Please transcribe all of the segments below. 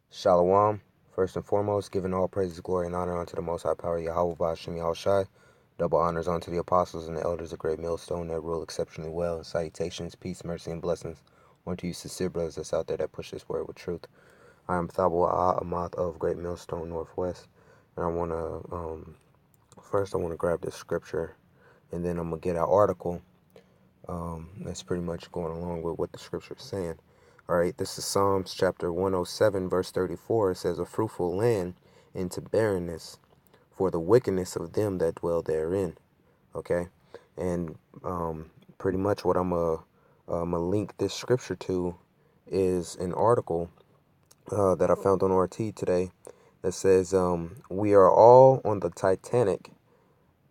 Shalom. First and foremost, giving all praises, glory, and honor unto the Most High Power, Yahweh Bashem Yahushai. Double honors unto the apostles and the elders of Great Millstone that rule exceptionally well. And salutations, peace, mercy, and blessings unto you sincere brothers that's out there that push this word with truth. I am Thabo Amath of Great Millstone Northwest. And I want to, first I want to grab this scripture, and then I'm going to get our article. That's pretty much going along with what the scripture is saying. All right, this is Psalms chapter 107, verse 34. It says, "A fruitful land into barrenness, for the wickedness of them that dwell therein." Okay, and pretty much what I'm gonna link this scripture to is an article that I found on RT today that says, "We are all on the Titanic.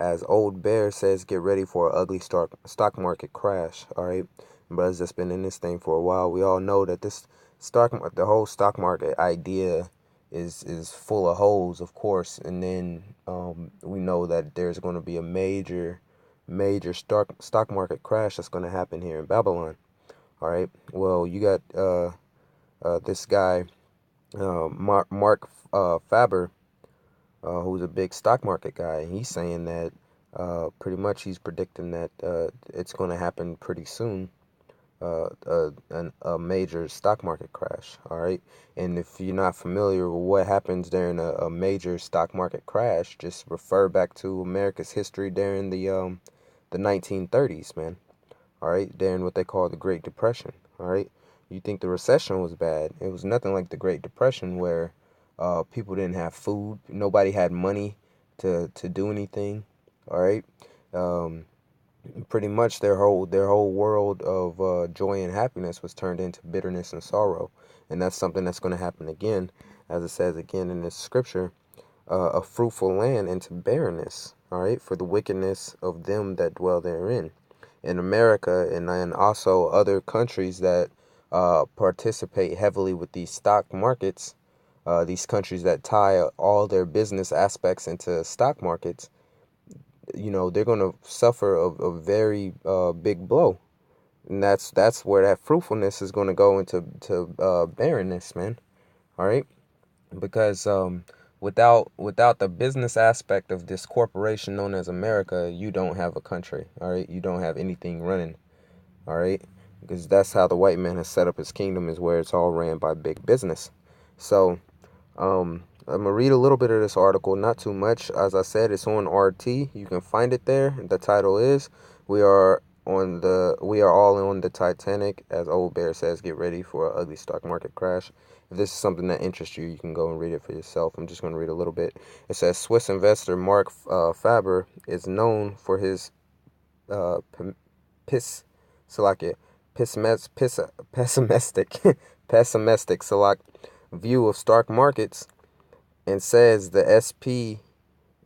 As Old Bear says, get ready for an ugly stock market crash." All right, brothers that's been in this thing for a while, we all know that the whole stock market idea is full of holes, of course. And then we know that there's going to be a major stock market crash that's going to happen here in Babylon. All right. Well, you got this guy, Mark Faber, who's a big stock market guy. He's saying that pretty much he's predicting that it's going to happen pretty soon, a major stock market crash. All right. And if you're not familiar with what happens during a major stock market crash, just refer back to America's history during the 1930s, man. All right. During what they call the Great Depression. All right. You think the recession was bad? It was nothing like the Great Depression, where people didn't have food. Nobody had money to do anything. All right. Um, Pretty much their whole world of joy and happiness was turned into bitterness and sorrow, and that's something that's going to happen again, as it says again in this scripture. A fruitful land into barrenness. All right, for the wickedness of them that dwell therein. In America and also other countries that participate heavily with these stock markets, these countries that tie all their business aspects into stock markets, they're going to suffer a very big blow. And that's where that fruitfulness is going to go into barrenness, man. All right, because without the business aspect of this corporation known as America, you don't have a country. All right, you don't have anything running. All right, because that's how the white man has set up his kingdom, is where it's all ran by big business. So I'm gonna read a little bit of this article, not too much. As I said, it's on RT. You can find it there. The title is "We are all on the Titanic." As Old Bear says, get ready for an ugly stock market crash. If this is something that interests you, you can go and read it for yourself. I'm just gonna read a little bit. It says Swiss investor Mark Faber is known for his uh, p- piss, Salakia, pessimistic, pessimistic Salak view of stock markets, and says the S&P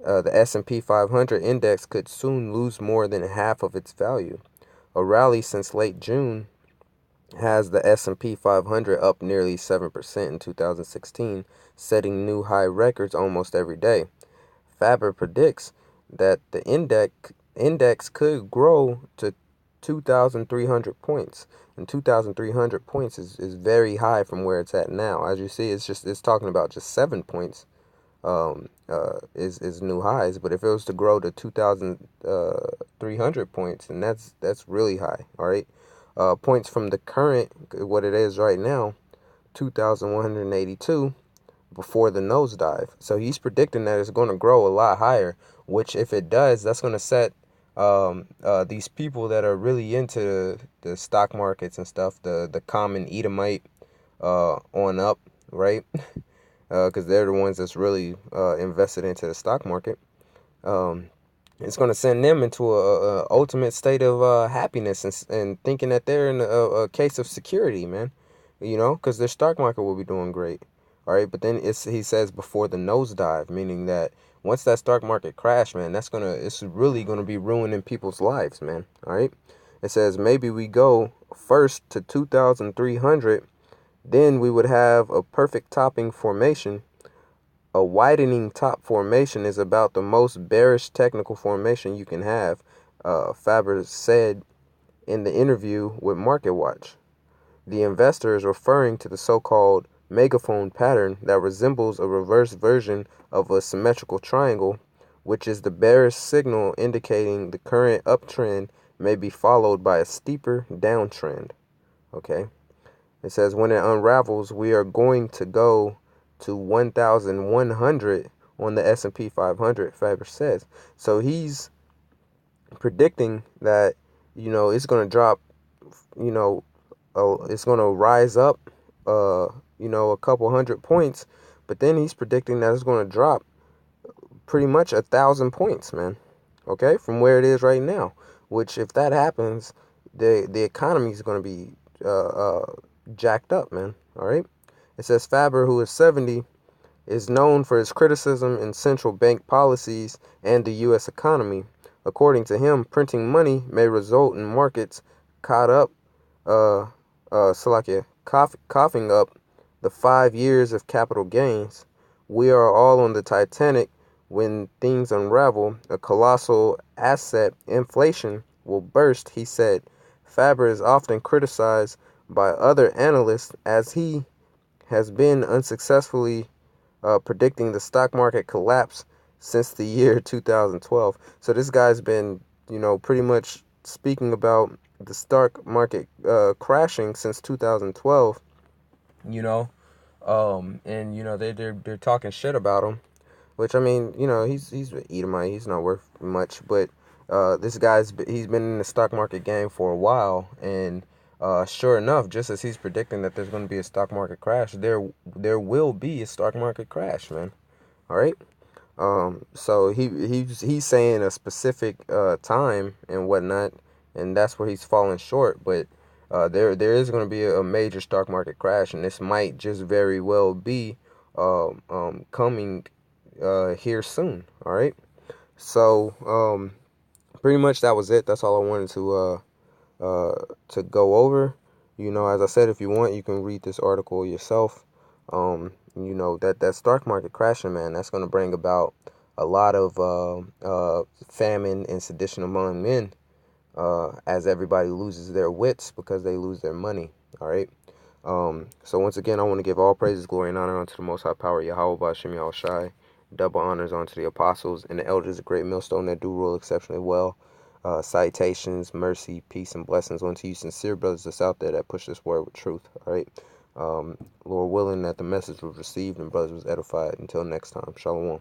500 index could soon lose more than half of its value. A rally since late June has the S&P 500 up nearly 7% in 2016, setting new high records almost every day. Faber predicts that the index could grow to 2,300 points. And 2,300 points is very high from where it's at now. As you see, it's talking about just 7 points is new highs. But if it was to grow to 2,300 points, and that's really high. All right, points from the current, what it is right now, 2,182 before the nosedive. So he's predicting that it's going to grow a lot higher. Which, if it does, that's going to set these people that are really into the stock markets and stuff, the common Edomite, on up, right? Because they're the ones that's really invested into the stock market. It's going to send them into a ultimate state of happiness, and thinking that they're in a case of security, man. Because their stock market will be doing great. All right, but then he says before the nosedive, meaning that once that stock market crash, man, it's really gonna be ruining people's lives, man. All right, it says maybe we go first to 2,300. Then we would have a perfect topping formation. A widening top formation is about the most bearish technical formation you can have, Faber said in the interview with MarketWatch. The investor is referring to the so-called megaphone pattern that resembles a reverse version of a symmetrical triangle, which is the bearish signal indicating the current uptrend may be followed by a steeper downtrend. Okay? It says when it unravels, we are going to go to 1,100 on the S&P 500, Faber says. So he's predicting that, it's going to drop, you know, it's going to rise up, a couple hundred points, but then he's predicting that it's going to drop pretty much 1,000 points, man. Okay, from where it is right now. Which, if that happens, the economy is going to be jacked up, man. All right. It says Faber, who is 70, is known for his criticism in central bank policies and the U.S. economy. According to him, printing money may result in markets caught up, coughing up the 5 years of capital gains. We are all on the Titanic when things unravel. A colossal asset inflation will burst, he said. Faber is often criticized by other analysts as he has been unsuccessfully predicting the stock market collapse since the year 2012. So this guy's been, pretty much speaking about the stock market crashing since 2012. You know, and they're talking shit about him, which, I mean, he's an Edomite. He's not worth much, but this he's been in the stock market game for a while, and sure enough, just as he's predicting that there's going to be a stock market crash, there will be a stock market crash, man. All right. So he's saying a specific time and whatnot, and that's where he's falling short. But there is going to be a major stock market crash, and this might just very well be coming here soon. All right. So pretty much that was it. That's all I wanted to go over. As I said, if you want, you can read this article yourself. That stock market crashing, man, that's going to bring about a lot of famine and sedition among men, as everybody loses their wits because they lose their money. All right. So once again, I want to give all praises, glory, and honor unto the Most High Power, Yahweh Ba'Shem Yahushai. Double honors unto the apostles and the elders of Great Millstone that do rule exceptionally well. Citations, mercy, peace, and blessings unto you, sincere brothers that's out there that push this word with truth. All right. Lord willing that the message was received and brothers was edified. Until next time, Shalom.